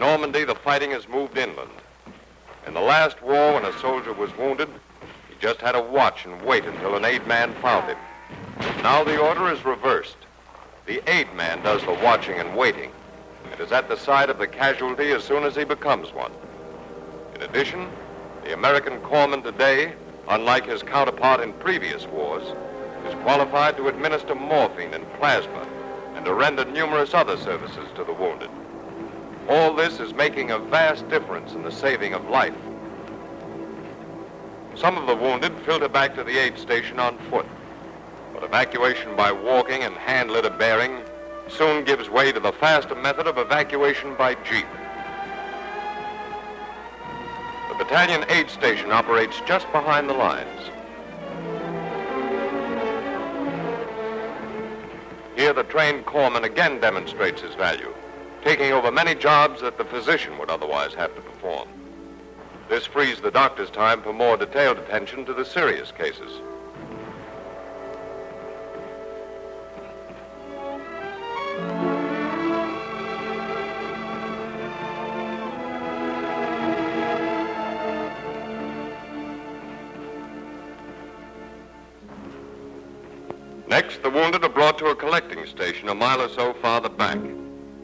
Normandy, the fighting has moved inland. In the last war, when a soldier was wounded, he just had to watch and wait until an aid man found him. Now the order is reversed. The aid man does the watching and waiting, and is at the side of the casualty as soon as he becomes one. In addition, the American corpsman today, unlike his counterpart in previous wars, is qualified to administer morphine and plasma and to render numerous other services to the wounded. All this is making a vast difference in the saving of life. Some of the wounded filter back to the aid station on foot, but evacuation by walking and hand litter bearing soon gives way to the faster method of evacuation by jeep. The battalion aid station operates just behind the lines. Here the trained corpsman again demonstrates his value, taking over many jobs that the physician would otherwise have to perform. This frees the doctor's time for more detailed attention to the serious cases. Next, the wounded are brought to a collecting station a mile or so farther back.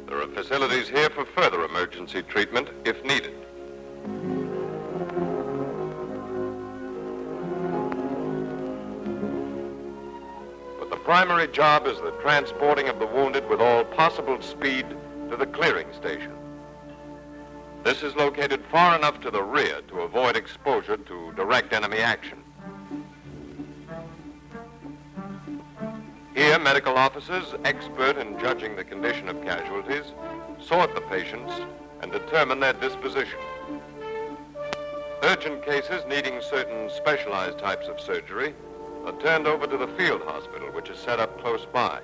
There are facilities here for further emergency treatment if needed. But the primary job is the transporting of the wounded with all possible speed to the clearing station. This is located far enough to the rear to avoid exposure to direct enemy action. Here, medical officers, expert in judging the condition of casualties, sort the patients and determine their disposition. Urgent cases needing certain specialized types of surgery are turned over to the field hospital, which is set up close by.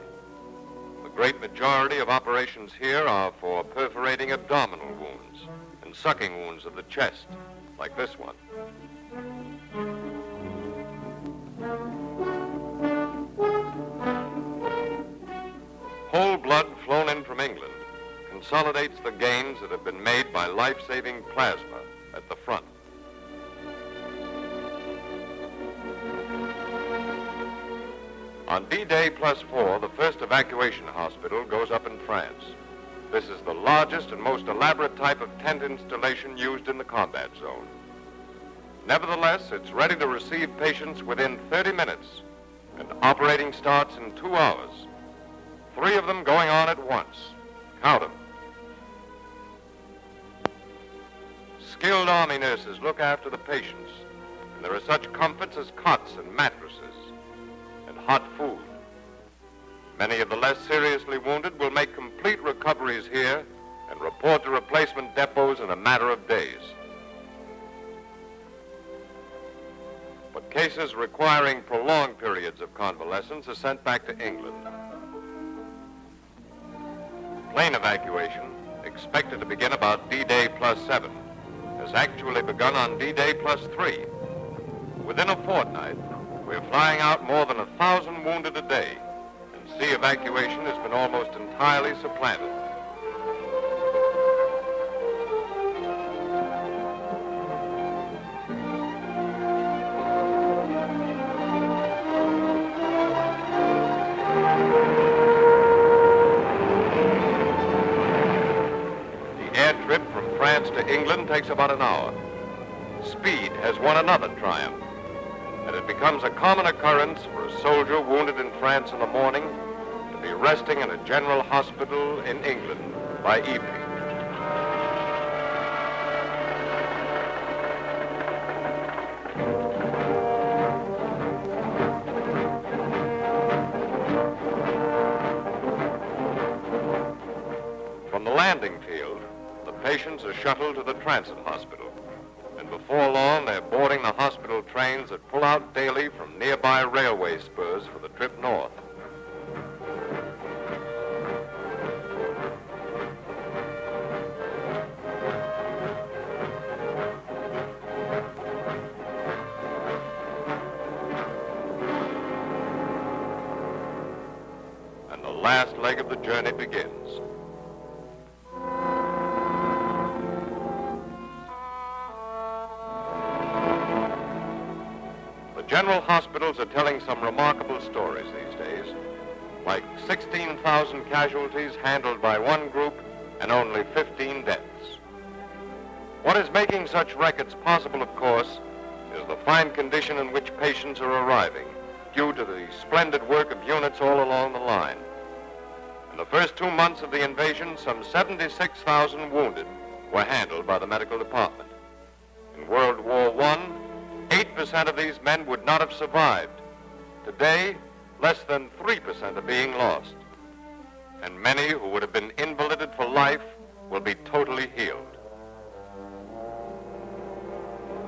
The great majority of operations here are for perforating abdominal wounds and sucking wounds of the chest, like this one. Whole blood flown in from England consolidates the gains that have been made by life-saving plasma at the front. On D-Day +4, the first evacuation hospital goes up in France. This is the largest and most elaborate type of tent installation used in the combat zone. Nevertheless, it's ready to receive patients within 30 minutes, and operating starts in 2 hours. 3 of them going on at once. Count them. Skilled Army nurses look after the patients, and there are such comforts as cots and mattresses and hot food. Many of the less seriously wounded will make complete recoveries here and report to replacement depots in a matter of days. But cases requiring prolonged periods of convalescence are sent back to England. Plane evacuation, expected to begin about D-Day +7, has actually begun on D-Day +3. Within a fortnight, we're flying out more than 1,000 wounded a day, and sea evacuation has been almost entirely supplanted. To England takes about an hour. Speed has won another triumph, and it becomes a common occurrence for a soldier wounded in France in the morning to be resting in a general hospital in England by evening. From the landing field, patients are shuttled to the transit hospital, and before long they're boarding the hospital trains that pull out daily from nearby railway spurs for the trip north. And the last leg of the journey begins. General hospitals are telling some remarkable stories these days, like 16,000 casualties handled by one group and only 15 deaths. What is making such records possible, of course, is the fine condition in which patients are arriving, due to the splendid work of units all along the line. In the first 2 months of the invasion, some 76,000 wounded were handled by the medical department. In World War I, 8% of these men would not have survived. Today, less than 3% are being lost. And many who would have been invalided for life will be totally healed.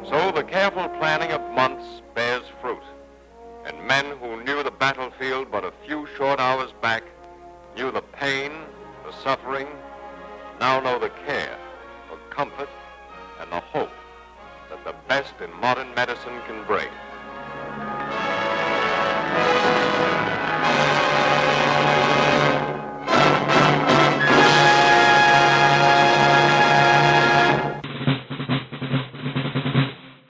So the careful planning of months bears fruit. And men who knew the battlefield but a few short hours back, knew the pain, the suffering, now know the care, the comfort, and the hope that the best in modern medicine can bring.